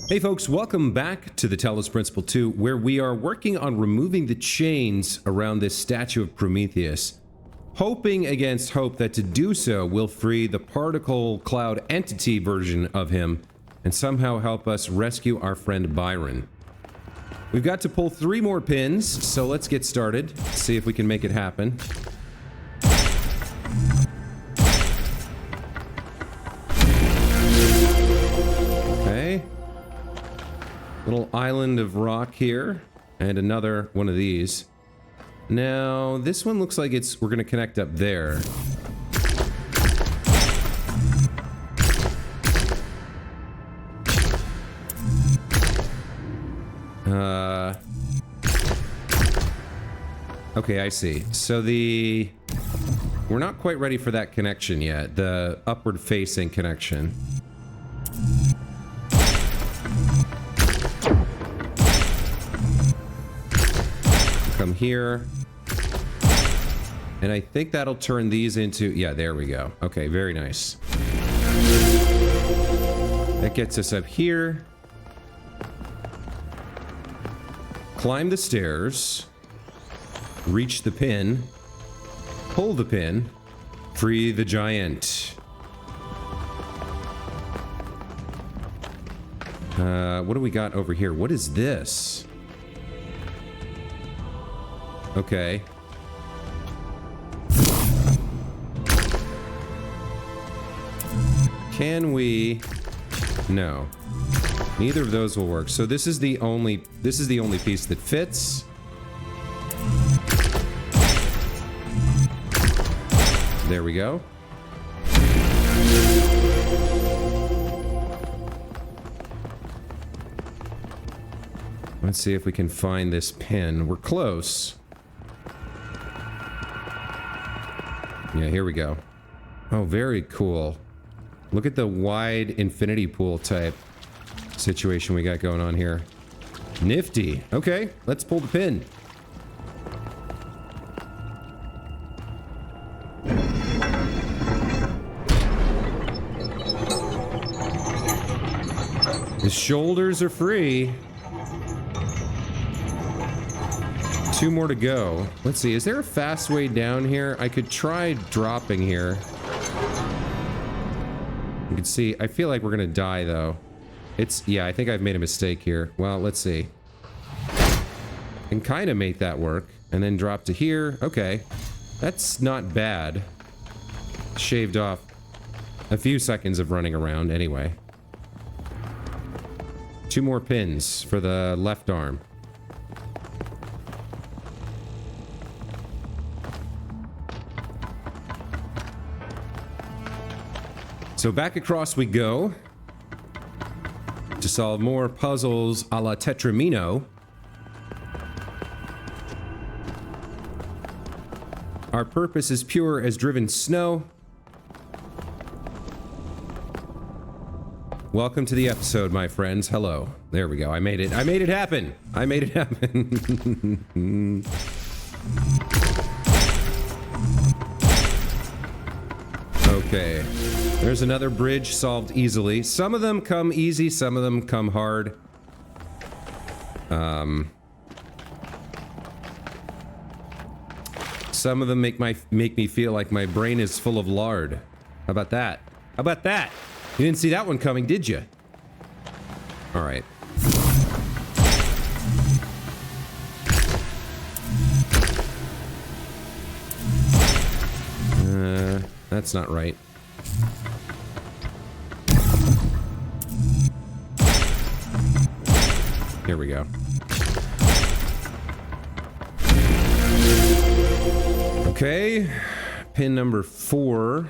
Hey folks, welcome back to the Talos Principle 2, where we are working on removing the chains around this statue of Prometheus, hoping against hope that to do so will free the particle cloud entity version of him and somehow help us rescue our friend Byron. We've got to pull 3 more pins, so let's get started, see if we can make it happen. Okay. Little island of rock here, and another one of these. Now, this one looks like we're gonna connect up there. Okay, I see. So we're not quite ready for that connection yet, the upward facing connection. Come here. And I think that'll turn these into... Yeah, there we go. Okay, very nice. That gets us up here. Climb the stairs. Reach the pin. Pull the pin. Free the giant. What do we got over here? What is this? Okay. Can we... No. Neither of those will work. So this is the only piece that fits. There we go. Let's see if we can find this pin. We're close. Yeah, here we go. Oh, very cool. Look at the wide infinity pool type situation we got going on here. Nifty. Okay, let's pull the pin. The shoulders are free. 2 more to go. Let's see, is there a fast way down here? I could try dropping here. You can see, I feel like we're gonna die though. Yeah, I think I've made a mistake here. Well, let's see. Can kind of make that work. And then drop to here. Okay. That's not bad. Shaved off a few seconds of running around anyway. 2 more pins for the left arm. So back across we go to solve more puzzles a la Tetramino. Our purpose is pure as driven snow. Welcome to the episode, my friends. Hello. There we go. I made it. I made it happen. I made it happen. Okay. There's another bridge solved easily. Some of them come easy, some of them come hard. Some of them make me feel like my brain is full of lard. How about that? How about that? You didn't see that one coming, did you? All right. That's not right. Here we go. Okay. Pin number 4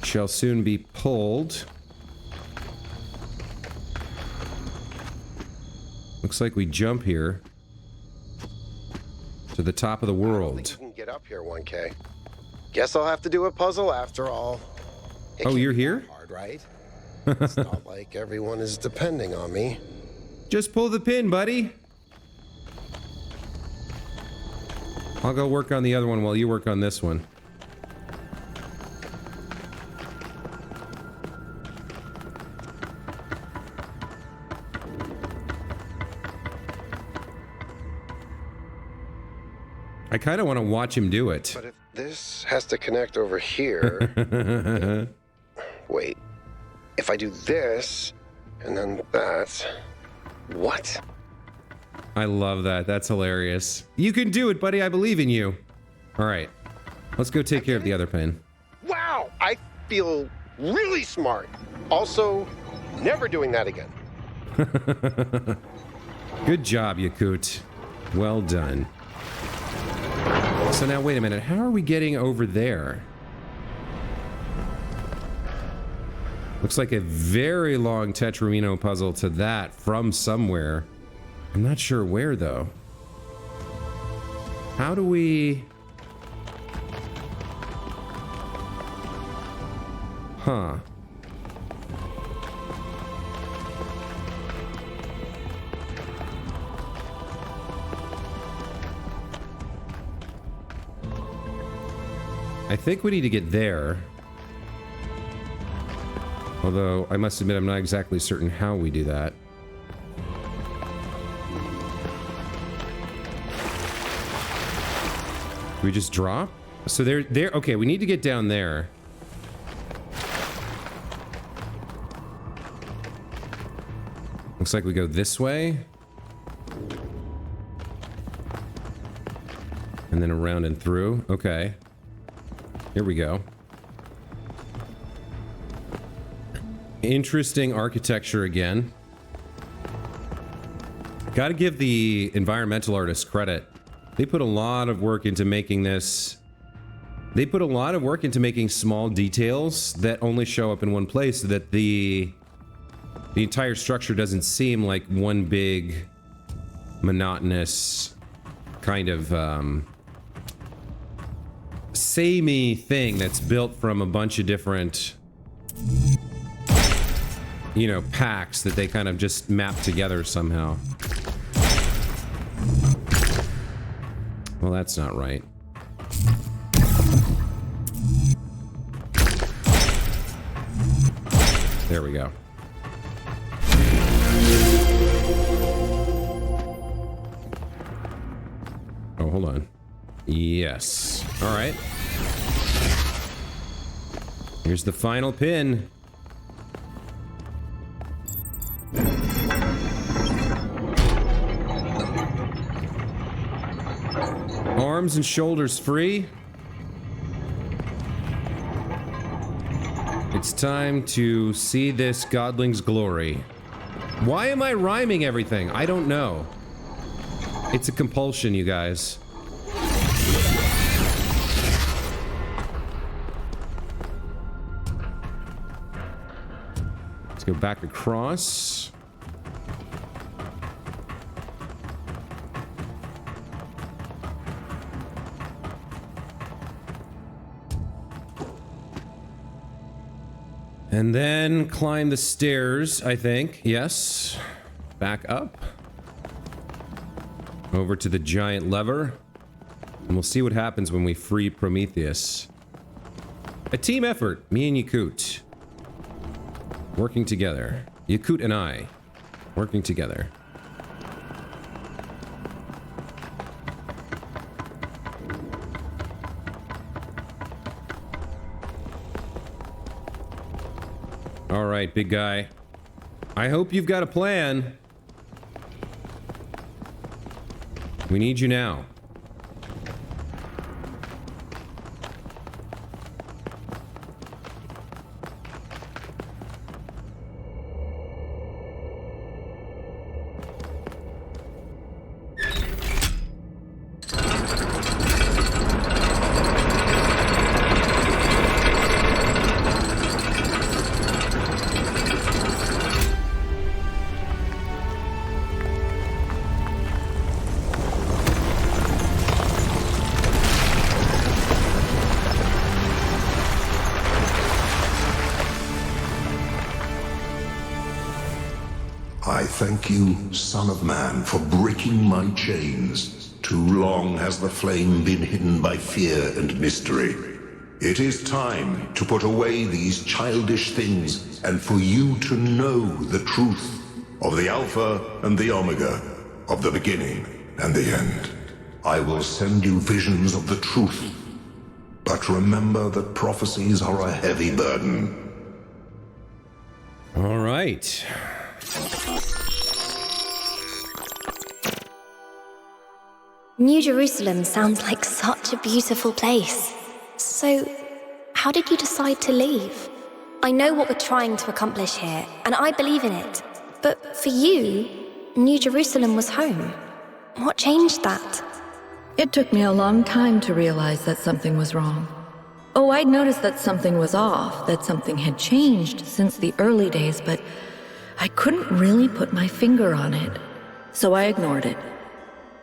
shall soon be pulled. Looks like we jump here to the top of the world. I don't think you can get up here, 1K. Guess I'll have to do a puzzle after all. Oh, you're here? Hard, right? It's not like everyone is depending on me. Just pull the pin, buddy. I'll go work on the other one while you work on this one. I kind of want to watch him do it. But if this has to connect over here... Wait. If I do this, and then that... What? I love that. That's hilarious. You can do it, buddy. I believe in you. All right. Let's go take care of the other pin. Wow! I feel really smart. Also, never doing that again. Good job, Yakut. Well done. So now, wait a minute. How are we getting over there? Looks like a very long Tetramino puzzle to that from somewhere. I'm not sure where, though. How do we... Huh. I think we need to get there. Although, I must admit, I'm not exactly certain how we do that. Do we just drop? So there, okay, we need to get down there. Looks like we go this way. And then around and through. Okay. Here we go. Interesting architecture again. Gotta give the environmental artists credit. They put a lot of work into making this. They put a lot of work into making small details that only show up in one place so that the entire structure doesn't seem like one big monotonous kind of samey thing that's built from a bunch of different, you know, packs that they kind of just map together somehow. Well, that's not right. There we go. Oh, hold on. Yes. All right. Here's the final pin. Arms and shoulders free. It's time to see this godling's glory. Why am I rhyming everything? I don't know. It's a compulsion, you guys. Let's go back across. And then climb the stairs, I think. Yes. Back up. Over to the giant lever. And we'll see what happens when we free Prometheus. A team effort. Me and Yakut. Working together. Yakut and I. Working together. All right, big guy. I hope you've got a plan. We need you now. I thank you, Son of Man, for breaking my chains. Too long has the flame been hidden by fear and mystery. It is time to put away these childish things and for you to know the truth of the Alpha and the Omega, of the beginning and the end. I will send you visions of the truth. But remember that prophecies are a heavy burden. All right. New Jerusalem sounds like such a beautiful place. So, how did you decide to leave? I know what we're trying to accomplish here, and I believe in it. But for you, New Jerusalem was home. What changed that? It took me a long time to realize that something was wrong. Oh, I'd noticed that something was off, that something had changed since the early days, but I couldn't really put my finger on it. So I ignored it.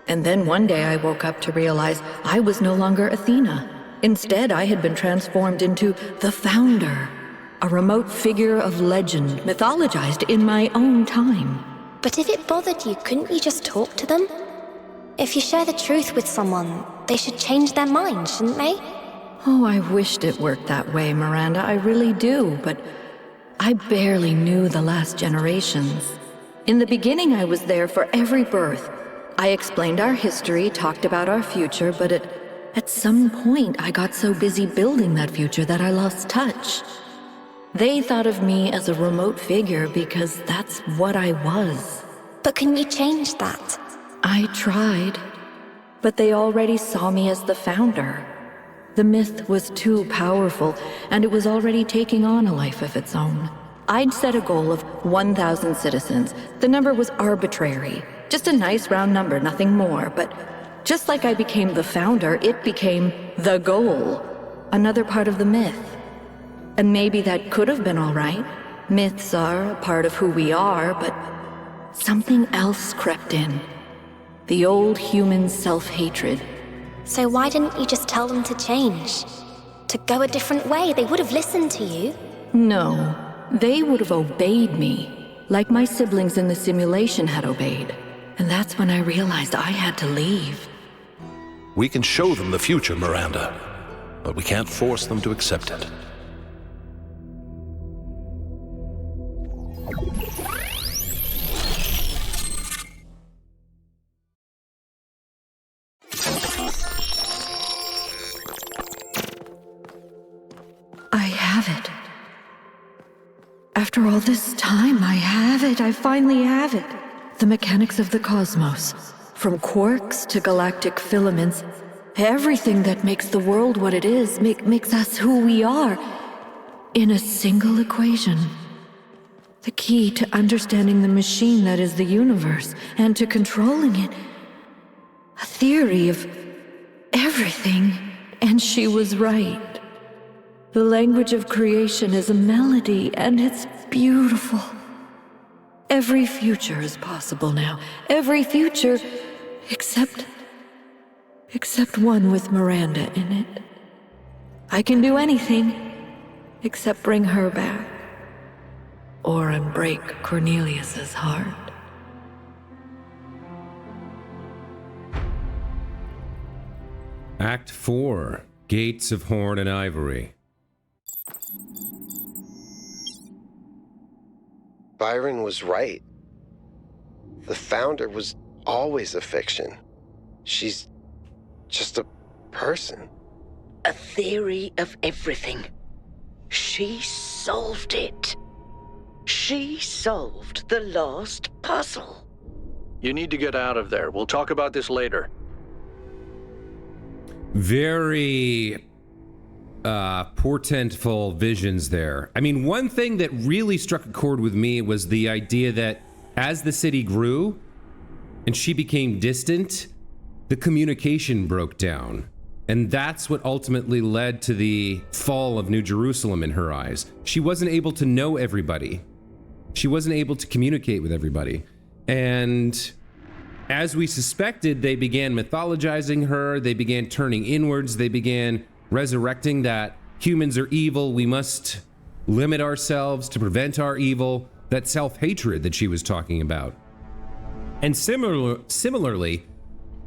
And then one day I woke up to realize I was no longer Athena. Instead, I had been transformed into the Founder, a remote figure of legend mythologized in my own time. But if it bothered you, couldn't you just talk to them? If you share the truth with someone, they should change their mind, shouldn't they? Oh, I wished it worked that way, Miranda, I really do, but I barely knew the last generations. In the beginning, I was there for every birth. I explained our history, talked about our future, but at some point I got so busy building that future that I lost touch. They thought of me as a remote figure because that's what I was. But can you change that? I tried, but they already saw me as the Founder. The myth was too powerful, and it was already taking on a life of its own. I'd set a goal of 1,000 citizens. The number was arbitrary. Just a nice round number, nothing more. But just like I became the Founder, it became the goal. Another part of the myth. And maybe that could have been all right. Myths are a part of who we are, but something else crept in. The old human self-hatred. So why didn't you just tell them to change? To go a different way? They would have listened to you. No, they would have obeyed me, like my siblings in the simulation had obeyed. And that's when I realized I had to leave. We can show them the future, Miranda, but we can't force them to accept it. I have it. After all this time, I have it. I finally have it. The mechanics of the cosmos, from quarks to galactic filaments, everything that makes the world what it is, makes us who we are, in a single equation. The key to understanding the machine that is the universe, and to controlling it. A theory of everything, and she was right. The language of creation is a melody, and it's beautiful. Every future is possible now. Every future, except one with Miranda in it. I can do anything, except bring her back. Or unbreak Cornelius's heart. Act 4, Gates of Horn and Ivory. Byron was right. The Founder was always a fiction. She's just a person. A theory of everything. She solved it. She solved the last puzzle. You need to get out of there. We'll talk about this later. Very portentful visions there. I mean, one thing that really struck a chord with me was the idea that as the city grew and she became distant, the communication broke down. And that's what ultimately led to the fall of New Jerusalem in her eyes. She wasn't able to know everybody. She wasn't able to communicate with everybody. And as we suspected, they began mythologizing her. They began turning inwards. They began resurrecting that humans are evil. We must limit ourselves to prevent our evil. That self-hatred that she was talking about. And similarly,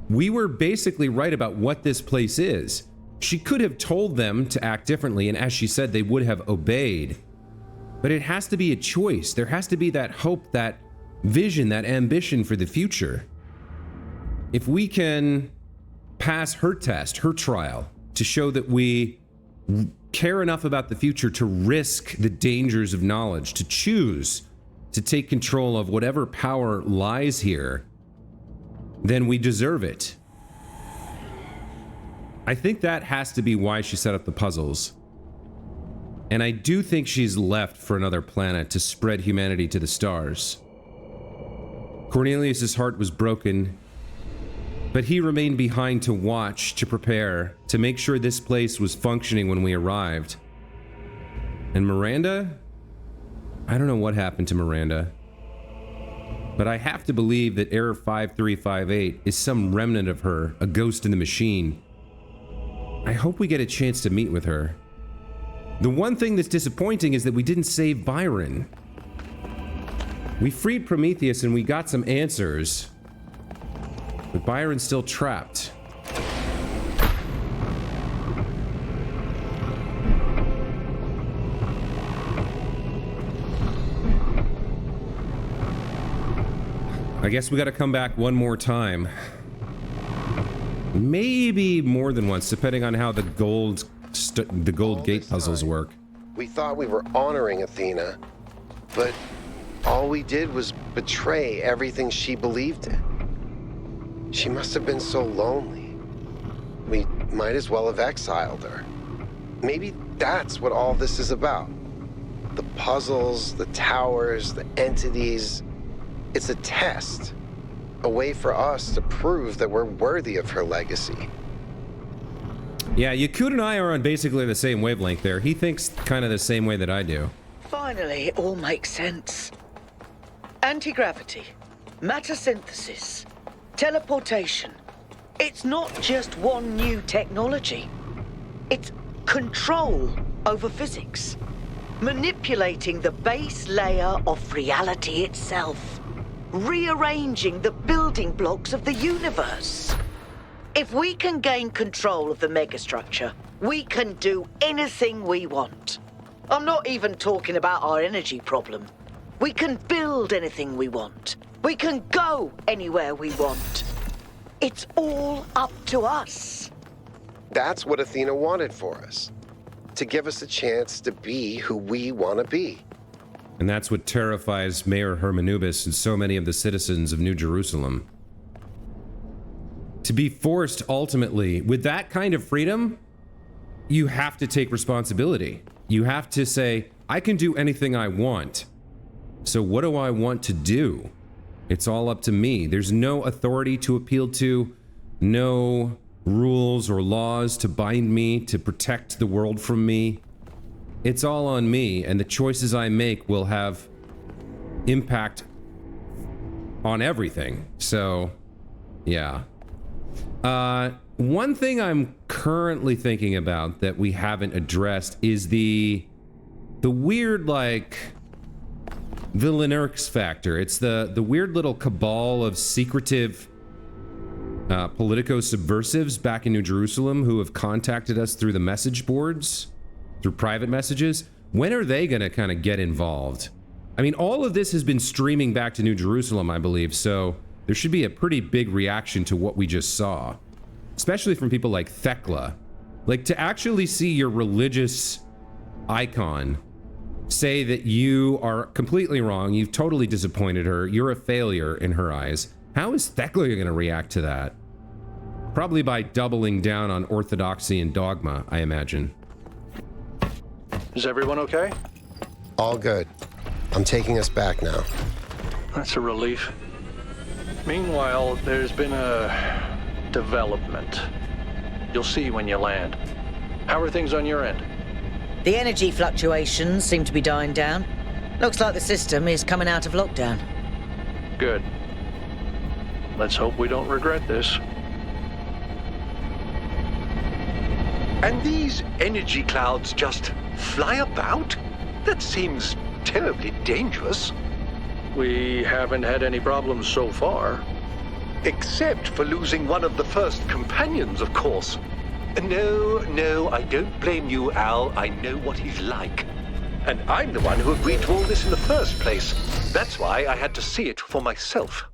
we were basically right about what this place is. She could have told them to act differently, and as she said, they would have obeyed. But it has to be a choice. There has to be that hope, that vision, that ambition for the future. If we can pass her test, her trial, to show that we care enough about the future to risk the dangers of knowledge, to choose to take control of whatever power lies here, then we deserve it. I think that has to be why she set up the puzzles. And I do think she's left for another planet to spread humanity to the stars. Cornelius's heart was broken, but he remained behind to watch, to prepare, to make sure this place was functioning when we arrived. And Miranda? I don't know what happened to Miranda, but I have to believe that Error 5358 is some remnant of her, a ghost in the machine. I hope we get a chance to meet with her. The one thing that's disappointing is that we didn't save Byron. We freed Prometheus and we got some answers, but Byron's still trapped. I guess we gotta come back one more time. Maybe more than once, depending on how the gold gate puzzles work. We thought we were honoring Athena, but all we did was betray everything she believed in. She must have been so lonely. We might as well have exiled her. Maybe that's what all this is about. The puzzles, the towers, the entities. It's a test. A way for us to prove that we're worthy of her legacy. Yeah, Yakut and I are on basically the same wavelength there. He thinks kind of the same way that I do. Finally, it all makes sense. Anti-gravity, matter synthesis, teleportation. It's not just one new technology. It's control over physics. Manipulating the base layer of reality itself. Rearranging the building blocks of the universe. If we can gain control of the megastructure, we can do anything we want. I'm not even talking about our energy problem. We can build anything we want. We can go anywhere we want. It's all up to us. That's what Athena wanted for us. To give us a chance to be who we want to be. And that's what terrifies Mayor Hermanubis and so many of the citizens of New Jerusalem. To be forced, ultimately, with that kind of freedom, you have to take responsibility. You have to say, I can do anything I want. So what do I want to do? It's all up to me. There's no authority to appeal to, no rules or laws to bind me, to protect the world from me. It's all on me, and the choices I make will have impact on everything. So, yeah. One thing I'm currently thinking about that we haven't addressed is the weird, like, Villanurx factor. It's the weird little cabal of secretive politico-subversives back in New Jerusalem who have contacted us through the message boards, through private messages. When are they going to kind of get involved? I mean, all of this has been streaming back to New Jerusalem, I believe, so there should be a pretty big reaction to what we just saw, especially from people like Thekla. Like, to actually see your religious icon say that you are completely wrong, you've totally disappointed her, you're a failure in her eyes. How is Thekla going to react to that? Probably by doubling down on orthodoxy and dogma, I imagine. Is everyone okay? All good. I'm taking us back now. That's a relief. Meanwhile, there's been a development. You'll see when you land. How are things on your end? The energy fluctuations seem to be dying down. Looks like the system is coming out of lockdown. Good. Let's hope we don't regret this. And these energy clouds just fly about? That seems terribly dangerous. We haven't had any problems so far. Except for losing one of the first companions, of course. No, I don't blame you, Al. I know what he's like. And I'm the one who agreed to all this in the first place. That's why I had to see it for myself.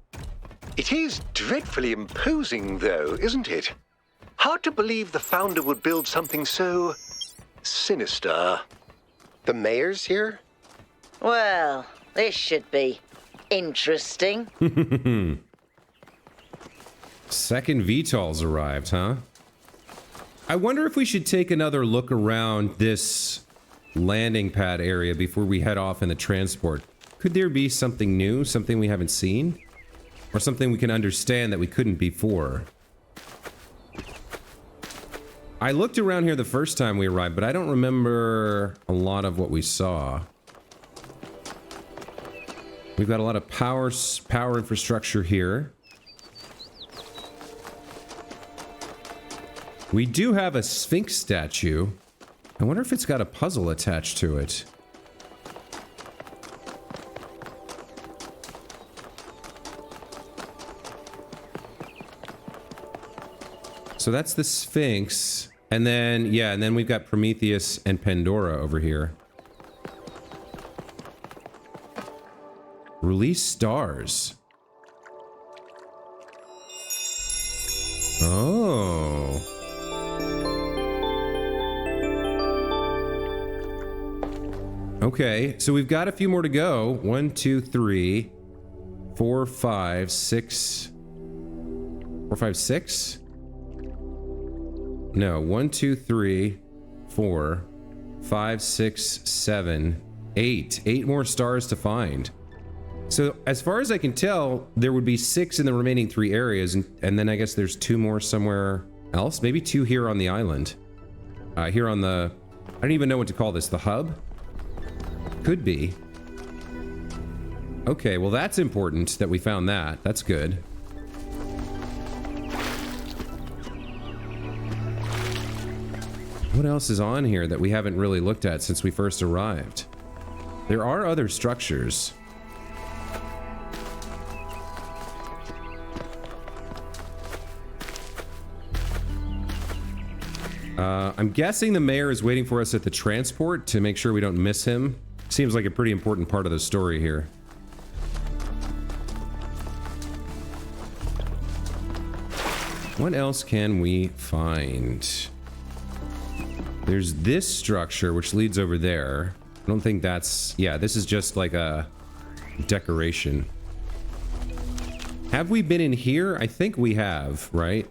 It is dreadfully imposing, though, isn't it? Hard to believe the founder would build something so sinister. The mayor's here? Well, this should be interesting. Second VTOL's arrived, huh? I wonder if we should take another look around this landing pad area before we head off in the transport. Could there be something new, something we haven't seen? Or something we can understand that we couldn't before? I looked around here the first time we arrived, but I don't remember a lot of what we saw. We've got a lot of power infrastructure here. We do have a Sphinx statue. I wonder if it's got a puzzle attached to it. So that's the Sphinx. And then, yeah, and then we've got Prometheus and Pandora over here. Release stars. Oh. Okay, so we've got a few more to go. 1, 2, 3, 4, 5, 6. 4, 5, 6? No, 1, 2, 3, 4, 5, 6, 7, 8. 8 more stars to find. So as far as I can tell, there would be 6 in the remaining 3 areas, and then I guess there's 2 more somewhere else. Maybe 2 here on the island. Here on the... I don't even know what to call this. The hub? Could be. Okay, well that's important that we found that. That's good. What else is on here that we haven't really looked at since we first arrived? There are other structures. I'm guessing the mayor is waiting for us at the transport to make sure we don't miss him. Seems like a pretty important part of the story here. What else can we find? There's this structure which leads over there. I don't think that's... Yeah, this is just like a decoration. Have we been in here? I think we have, right?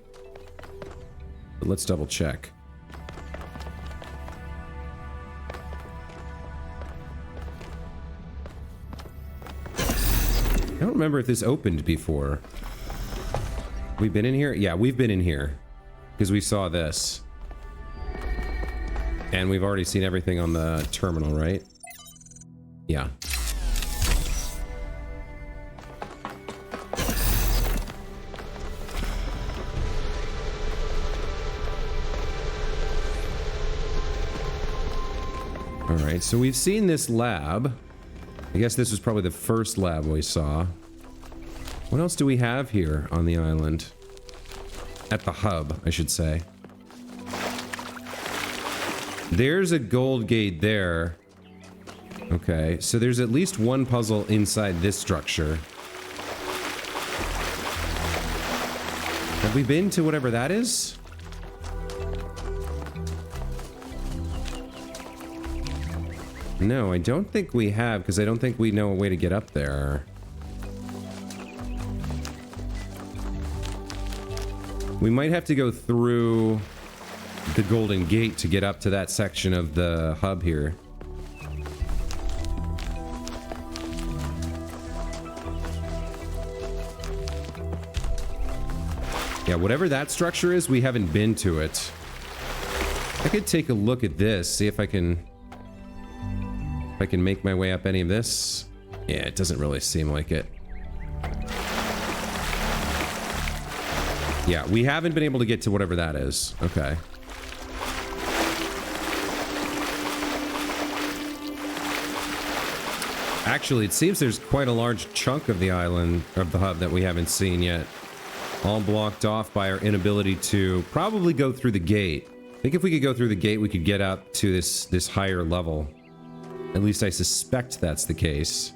But let's double check. I don't remember if this opened before. We've been in here? Yeah, we've been in here. Because we saw this. And we've already seen everything on the terminal, right? Yeah. Alright, so we've seen this lab. I guess this was probably the first lab we saw. What else do we have here on the island? At the hub, I should say. There's a gold gate there. Okay, so there's at least one puzzle inside this structure. Have we been to whatever that is? No, I don't think we have, because I don't think we know a way to get up there. We might have to go through the Golden Gate to get up to that section of the hub here. Yeah, whatever that structure is, we haven't been to it. I could take a look at this, see if I can make my way up any of this. Yeah, it doesn't really seem like it. Yeah, we haven't been able to get to whatever that is. Okay. Actually, it seems there's quite a large chunk of the island, of the hub, that we haven't seen yet. All blocked off by our inability to probably go through the gate. I think if we could go through the gate, we could get up to this higher level. At least I suspect that's the case.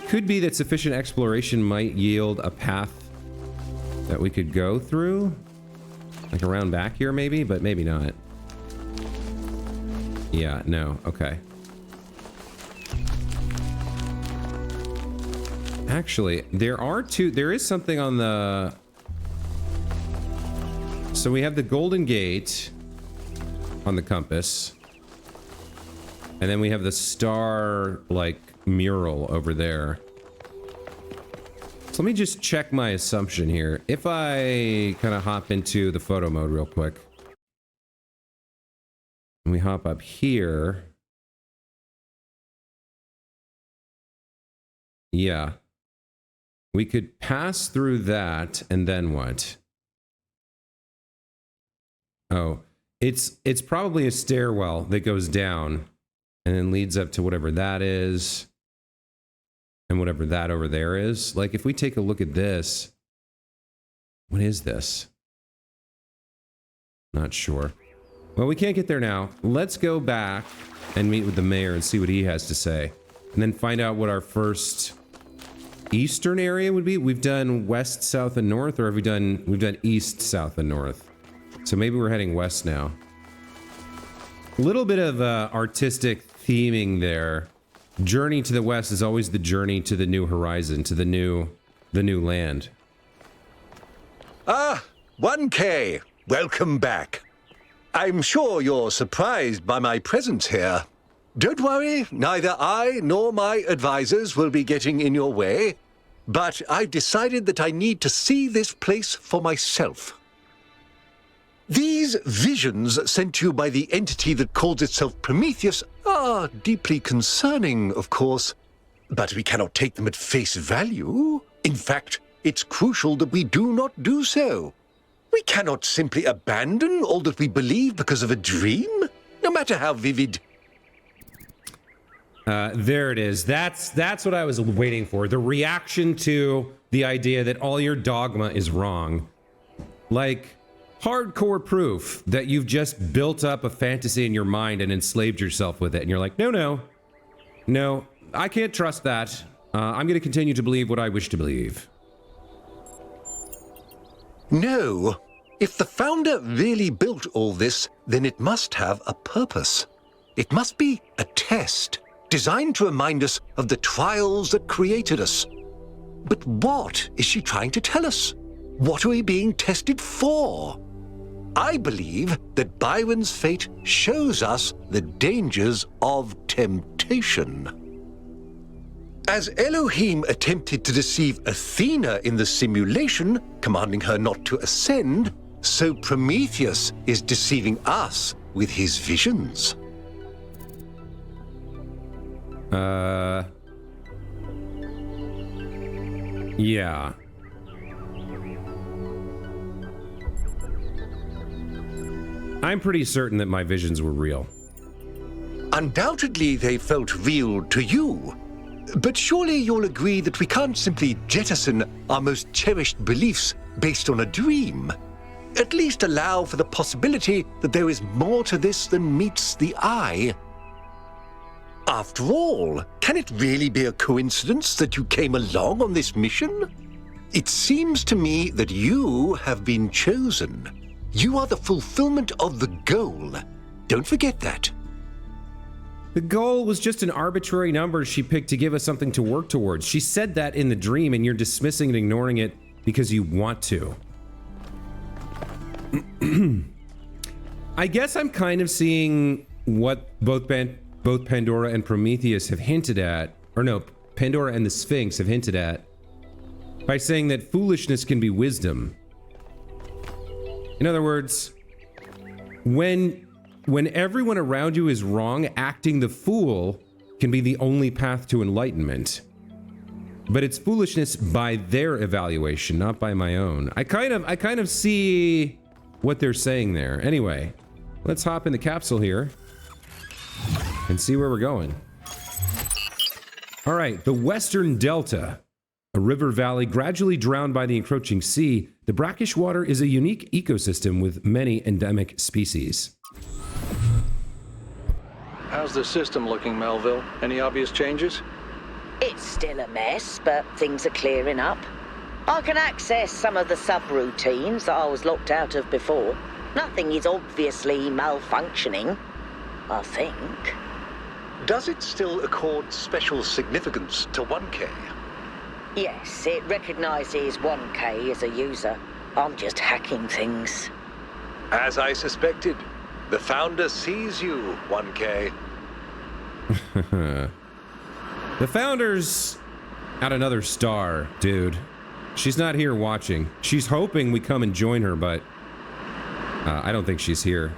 Could be that sufficient exploration might yield a path that we could go through. Like around back here maybe, but maybe not. Yeah, no, okay. Actually, there is something on the... So we have the Golden Gate on the compass. And then we have the star, like, mural over there. So let me just check my assumption here. If I kind of hop into the photo mode real quick. And we hop up here. Yeah. We could pass through that, and then what? Oh, it's probably a stairwell that goes down and then leads up to whatever that is and whatever that over there is. Like, if we take a look at this, what is this? Not sure. Well, we can't get there now. Let's go back and meet with the mayor and see what he has to say, and then find out what our first eastern area would be. We've done west, south, and north, or have we've done east, south, and north. So maybe we're heading west now. A little bit of artistic theming there. Journey to the west is always the journey to the new horizon, to the new land. Ah, 1K. Welcome back. I'm sure you're surprised by my presence here. Don't worry, neither I nor my advisors will be getting in your way, but I've decided that I need to see this place for myself. These visions sent to you by the entity that calls itself Prometheus are deeply concerning, of course, but we cannot take them at face value. In fact, it's crucial that we do not do so. We cannot simply abandon all that we believe because of a dream, no matter how vivid. There it is. That's what I was waiting for. The reaction to the idea that all your dogma is wrong. Like, hardcore proof that you've just built up a fantasy in your mind and enslaved yourself with it. And you're like, no, I can't trust that. I'm going to continue to believe what I wish to believe. No. If the founder really built all this, then it must have a purpose. It must be a test, designed to remind us of the trials that created us. But what is she trying to tell us? What are we being tested for? I believe that Byron's fate shows us the dangers of temptation. As Elohim attempted to deceive Athena in the simulation, commanding her not to ascend, so Prometheus is deceiving us with his visions. Yeah. I'm pretty certain that my visions were real. Undoubtedly, they felt real to you. But surely you'll agree that we can't simply jettison our most cherished beliefs based on a dream. At least allow for the possibility that there is more to this than meets the eye. After all, can it really be a coincidence that you came along on this mission? It seems to me that you have been chosen. You are the fulfillment of the goal. Don't forget that. The goal was just an arbitrary number she picked to give us something to work towards. She said that in the dream, and you're dismissing and ignoring it because you want to. I guess I'm kind of seeing what both Pandora and Prometheus have hinted at, or no, Pandora and the Sphinx have hinted at, by saying that foolishness can be wisdom. In other words, when everyone around you is wrong, acting the fool can be the only path to enlightenment. But it's foolishness by their evaluation, not by my own. I kind of see what they're saying there. Anyway, let's hop in the capsule here and see where we're going. All right, the Western Delta, a river valley gradually drowned by the encroaching sea. The brackish water is a unique ecosystem with many endemic species. How's the system looking, Melville? Any obvious changes? It's still a mess, but things are clearing up. I can access some of the subroutines that I was locked out of before. Nothing is obviously malfunctioning, I think. Does it still accord special significance to 1K? Yes, it recognizes 1K as a user. I'm just hacking things. As I suspected, the Founder sees you, 1K. The Founder's at another star, dude. She's not here watching. She's hoping we come and join her, but I don't think she's here.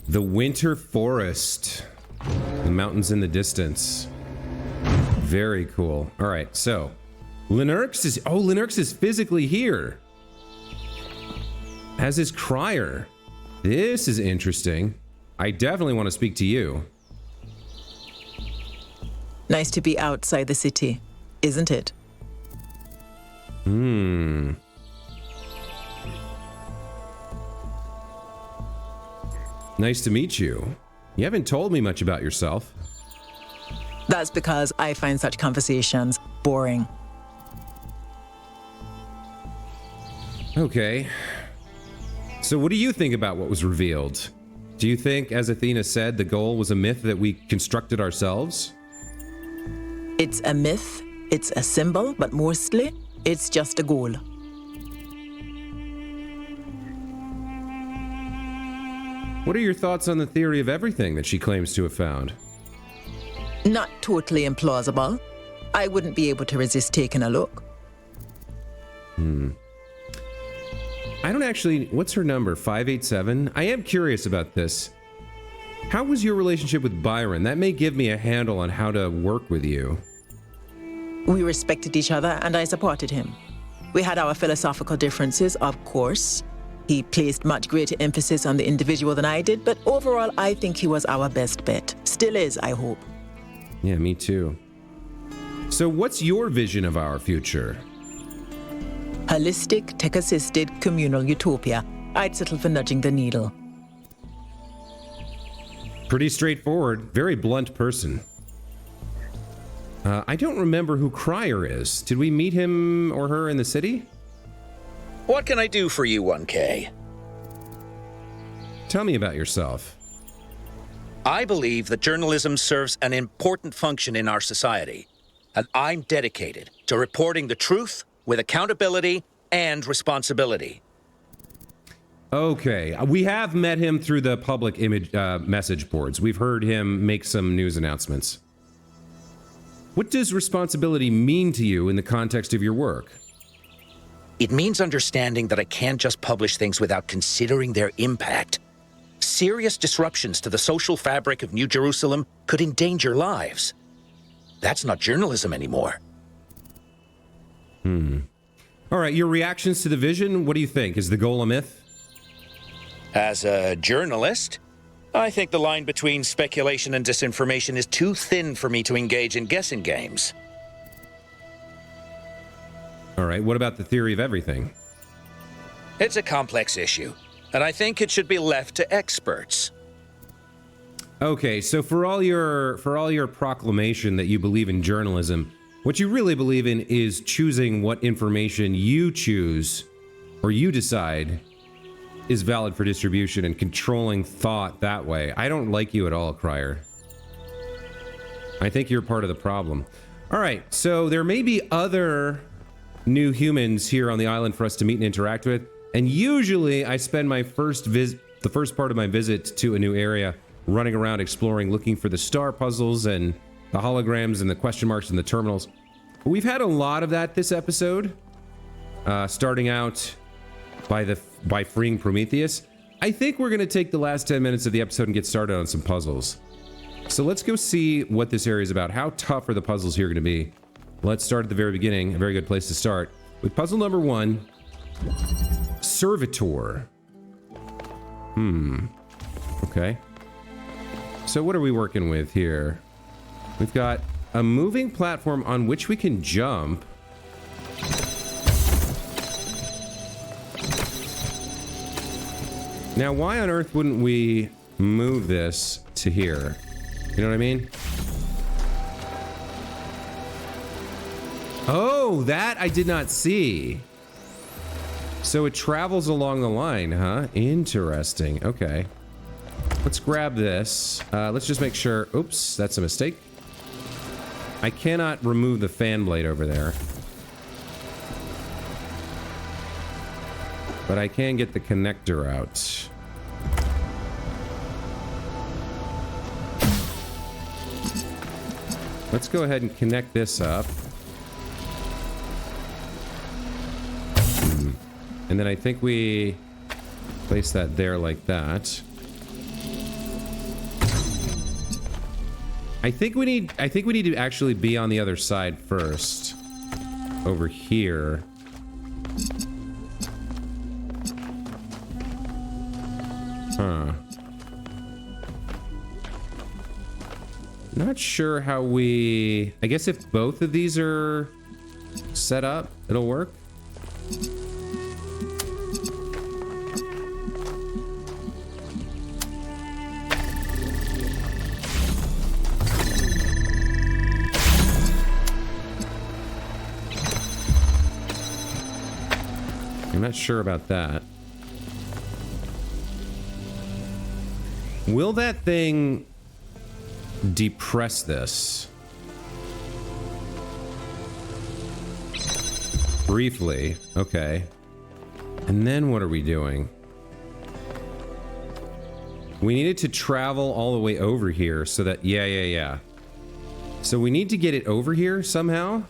The Winter Forest. The mountains in the distance. Very cool. All right, so Linux is physically here. As is Crier. This is interesting. I definitely want to speak to you. Nice to be outside the city, isn't it? Nice to meet you. You haven't told me much about yourself. That's because I find such conversations boring. Okay. So what do you think about what was revealed? Do you think, as Athena said, the goal was a myth that we constructed ourselves? It's a myth, it's a symbol, but mostly, it's just a goal. What are your thoughts on the theory of everything that she claims to have found? Not totally implausible. I wouldn't be able to resist taking a look. I don't actually... What's her number? 587? I am curious about this. How was your relationship with Byron? That may give me a handle on how to work with you. We respected each other and I supported him. We had our philosophical differences, of course. He placed much greater emphasis on the individual than I did, but overall I think he was our best bet. Still is, I hope. Yeah, me too. So what's your vision of our future? Holistic, tech-assisted, communal utopia. I'd settle for nudging the needle. Pretty straightforward. Very blunt person. I don't remember who Crier is. Did we meet him or her in the city? What can I do for you, 1K? Tell me about yourself. I believe that journalism serves an important function in our society, and I'm dedicated to reporting the truth with accountability and responsibility. Okay, we have met him through the public image message boards. We've heard him make some news announcements. What does responsibility mean to you in the context of your work? It means understanding that I can't just publish things without considering their impact. Serious disruptions to the social fabric of New Jerusalem could endanger lives. That's not journalism anymore. All right, your reactions to the vision, what do you think? Is the goal a myth? As a journalist, I think the line between speculation and disinformation is too thin for me to engage in guessing games. All right, what about the theory of everything? It's a complex issue, and I think it should be left to experts. Okay, so for all your proclamation that you believe in journalism, what you really believe in is choosing what information you choose or you decide is valid for distribution and controlling thought that way. I don't like you at all, Crier. I think you're part of the problem. All right, so there may be other new humans here on the island for us to meet and interact with, and usually I spend my the first part of my visit to a new area running around exploring, looking for the star puzzles and the holograms and the question marks and the terminals. We've had a lot of that this episode, starting out by freeing Prometheus. I think we're going to take the last 10 minutes of the episode and get started on some puzzles. So let's go see what this area is about. How tough are the puzzles here going to be? Let's start at the very beginning. A very good place to start with puzzle number 1, Servitor. Okay. So what are we working with here? We've got a moving platform on which we can jump. Now, why on earth wouldn't we move this to here? You know what I mean? Oh, that I did not see. So it travels along the line, huh? Interesting. Okay. Let's grab this. Let's just make sure. Oops, that's a mistake. I cannot remove the fan blade over there. But I can get the connector out. Let's go ahead and connect this up. And then I think we place that there like that. I think we need to actually be on the other side first. Over here. Huh. Not sure how we... I guess if both of these are set up, it'll work. I'm not sure about that. Will that thing depress this? Briefly. Okay. And then what are we doing? We needed to travel all the way over here so that... Yeah. So we need to get it over here somehow?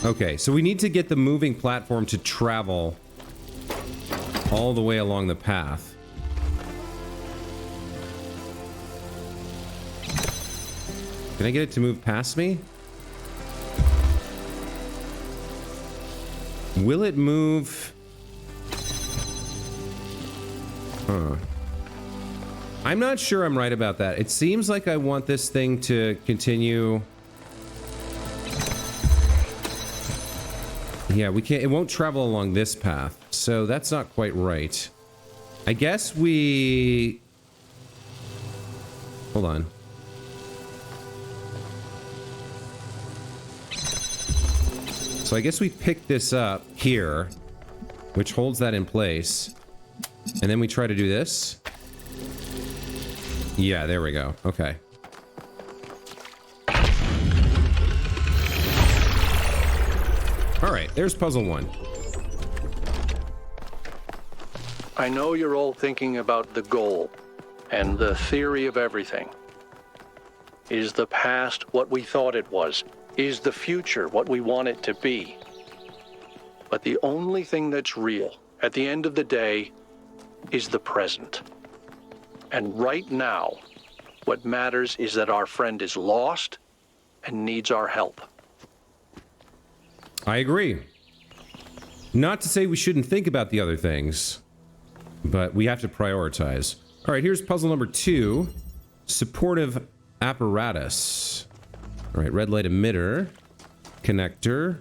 Okay, so we need to get the moving platform to travel all the way along the path. Can I get it to move past me? Will it move? Huh. I'm not sure I'm right about that. It seems like I want this thing to continue... Yeah, we can't... It won't travel along this path, so that's not quite right. I guess we... Hold on. So I guess we pick this up here, which holds that in place. And then we try to do this. Yeah, there we go. Okay. All right, there's puzzle one. I know you're all thinking about the goal and the theory of everything. Is the past what we thought it was? Is the future what we want it to be? But the only thing that's real at the end of the day is the present. And right now, what matters is that our friend is lost and needs our help. I agree. Not to say we shouldn't think about the other things, but we have to prioritize. All right, here's puzzle number 2. Supportive apparatus. All right, red light emitter. Connector.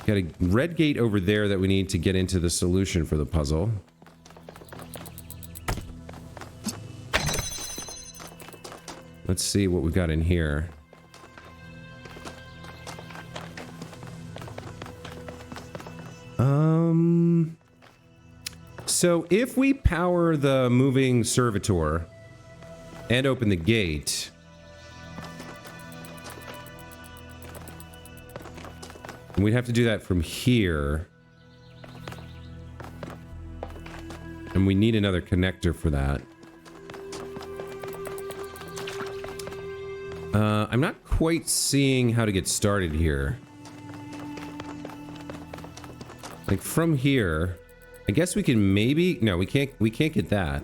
Got a red gate over there that we need to get into the solution for the puzzle. Let's see what we got in here. So if we power the moving servitor and open the gate, we'd have to do that from here. And we need another connector for that. I'm not quite seeing how to get started here. Like from here, I guess we can maybe... No, we can't get that.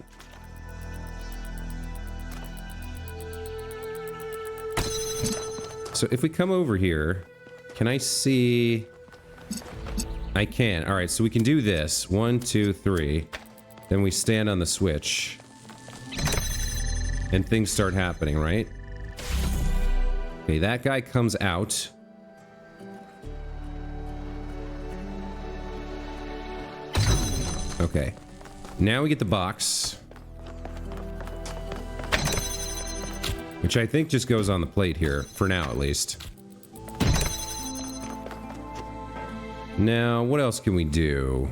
So if we come over here, can I see... I can. All right, so we can do this. 1, 2, 3. Then we stand on the switch. And things start happening, right? Okay, that guy comes out. Okay. Now we get the box. Which I think just goes on the plate here, for now at least. Now, what else can we do?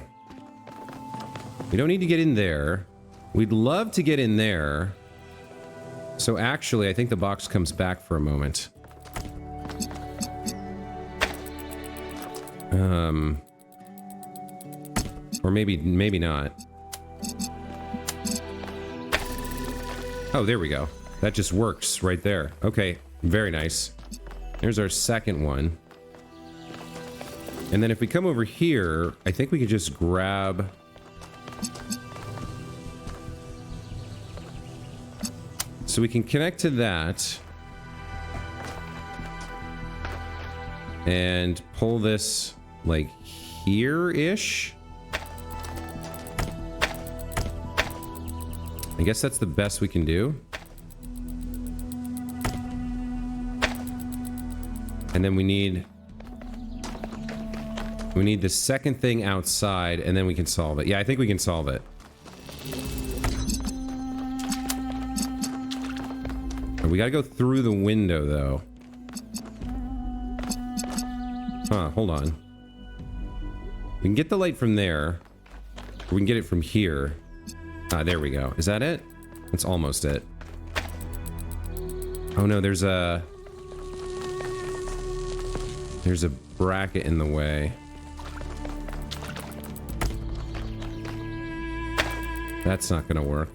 We don't need to get in there. We'd love to get in there. So actually, I think the box comes back for a moment. Or maybe not. Oh, there we go. That just works right there. Okay, very nice. There's our second one. And then if we come over here, I think we could just grab... So we can connect to that. And pull this, like, here-ish? I guess that's the best we can do. And then we need the second thing outside, and then we can solve it. Yeah, I think we can solve it. We gotta go through the window, though. Huh, hold on. We can get the light from there. We can get it from here. Ah, there we go. Is that it? That's almost it. Oh no, there's a bracket in the way. That's not gonna work.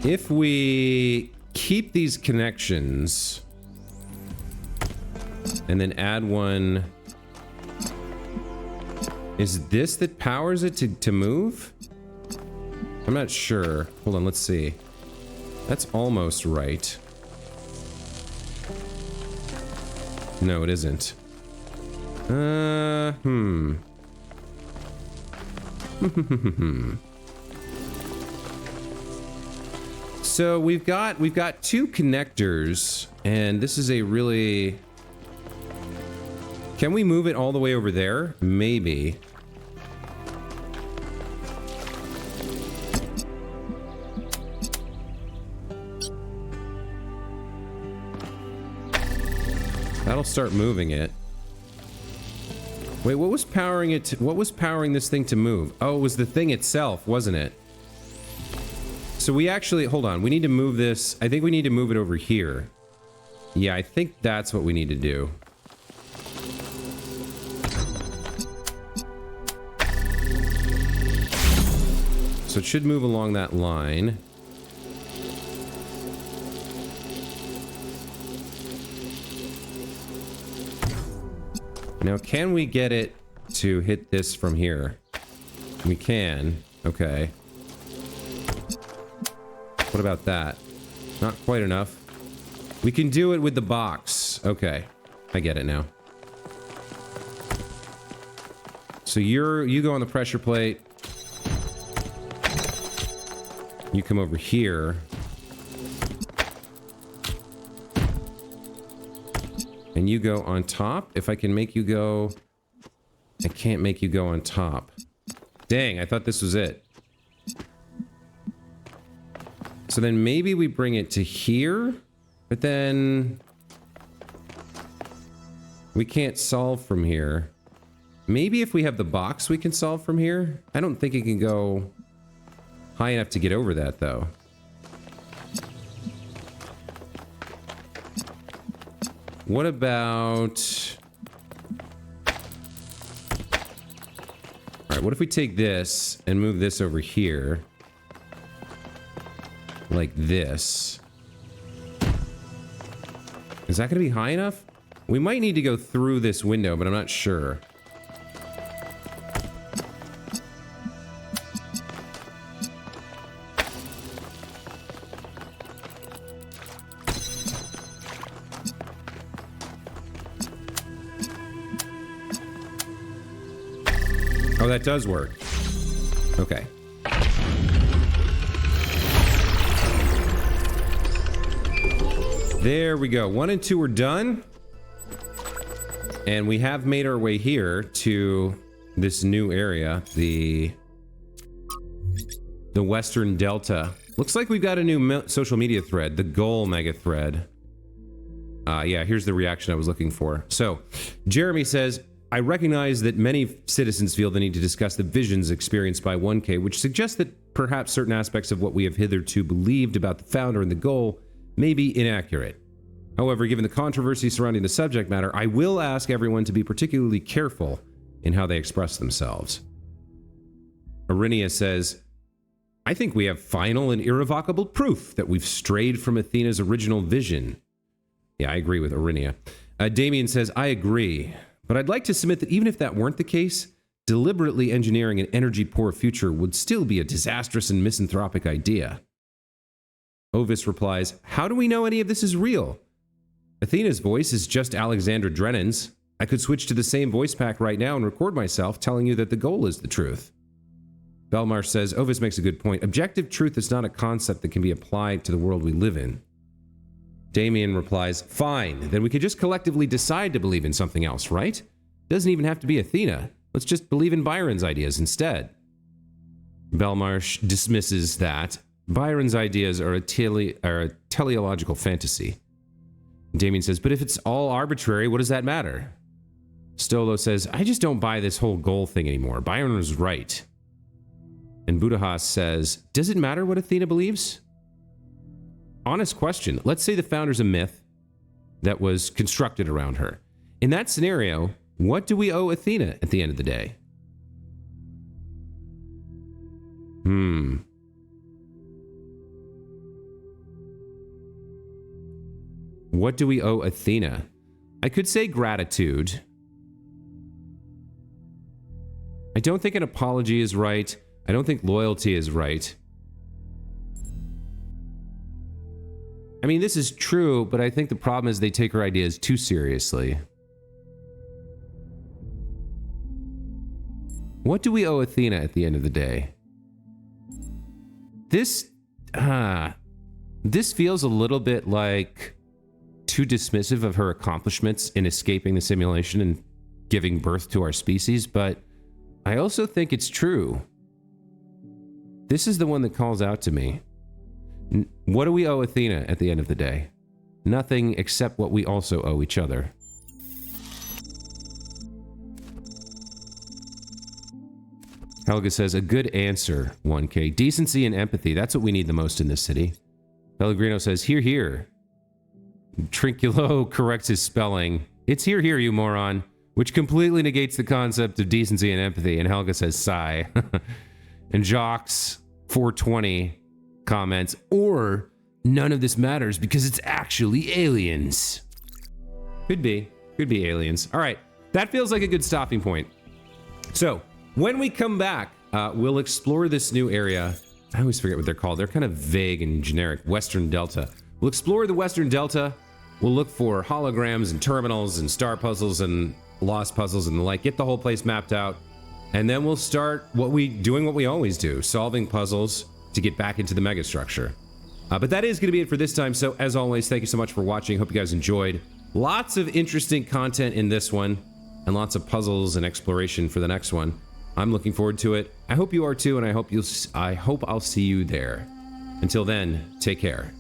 If we keep these connections and then add one... Is this that powers it to move? I'm not sure. Hold on, let's see. That's almost right. No, it isn't. So we've got two connectors, and this is a really... Can we move it all the way over there? Maybe. That'll start moving it. Wait, what was powering it? What was powering this thing to move? Oh, it was the thing itself, wasn't it? So we actually, hold on, we need to move this. I think we need to move it over here. Yeah, I think that's what we need to do. So it should move along that line. Now, can we get it to hit this from here? We can. Okay. What about that? Not quite enough. We can do it with the box. Okay. I get it now. So you go on the pressure plate. You come over here. And you go on top. If I can make you go... I can't make you go on top. Dang, I thought this was it. So then maybe we bring it to here, but then we can't solve from here. Maybe if we have the box, we can solve from here. I don't think it can go high enough to get over that, though. What about... All right, what if we take this and move this over here? Like this. Is that going to be high enough? We might need to go through this window, but I'm not sure. Oh, that does work. Okay. There we go. 1 and 2 are done. And we have made our way here to this new area, the Western Delta. Looks like we've got a new social media thread, the Goal mega thread. Yeah, here's the reaction I was looking for. So, Jeremy says, I recognize that many citizens feel the need to discuss the visions experienced by 1K, which suggests that perhaps certain aspects of what we have hitherto believed about the founder and the Goal may be inaccurate. However, given the controversy surrounding the subject matter, I will ask everyone to be particularly careful in how they express themselves. Arinia says, I think we have final and irrevocable proof that we've strayed from Athena's original vision. Yeah, I agree with Arinia. Damien says, I agree. But I'd like to submit that even if that weren't the case, deliberately engineering an energy-poor future would still be a disastrous and misanthropic idea. Ovis replies, how do we know any of this is real? Athena's voice is just Alexandra Drennan's. I could switch to the same voice pack right now and record myself telling you that the Goal is the truth. Belmarsh says, Ovis makes a good point. Objective truth is not a concept that can be applied to the world we live in. Damien replies, fine, then we could just collectively decide to believe in something else, right? Doesn't even have to be Athena. Let's just believe in Byron's ideas instead. Belmarsh dismisses that. Byron's ideas are a teleological fantasy. Damien says, but if it's all arbitrary, what does that matter? Stolo says, I just don't buy this whole Goal thing anymore. Byron was right. And Budahas says, does it matter what Athena believes? Honest question. Let's say the founder's a myth that was constructed around her. In that scenario, what do we owe Athena at the end of the day? What do we owe Athena? I could say gratitude. I don't think an apology is right. I don't think loyalty is right. I mean, this is true, but I think the problem is they take her ideas too seriously. What do we owe Athena at the end of the day? This feels a little bit like too dismissive of her accomplishments in escaping the simulation and giving birth to our species, but I also think it's true. This is the one that calls out to me. What do we owe Athena at the end of the day? Nothing except what we also owe each other. Helga says, a good answer, 1K. Decency and empathy, that's what we need the most in this city. Pellegrino says, hear, hear. Trinculo corrects his spelling. It's hear, hear, you moron. Which completely negates the concept of decency and empathy. And Helga says, sigh. And Jacques, 420, comments, or none of this matters because it's actually aliens. Could be aliens. All right, that feels like a good stopping point. So when we come back, we'll explore this new area. I always forget what they're called. They're kind of vague and generic. Western Delta. We'll explore the Western Delta. We'll look for holograms and terminals and star puzzles and lost puzzles and the like. Get the whole place mapped out. And then we'll start doing what we always do, solving puzzles to get back into the megastructure. But that is going to be it for this time. So as always, thank you so much for watching. Hope you guys enjoyed. Lots of interesting content in this one and lots of puzzles and exploration for the next one. I'm looking forward to it. I hope you are too, and I hope I'll see you there. Until then, take care.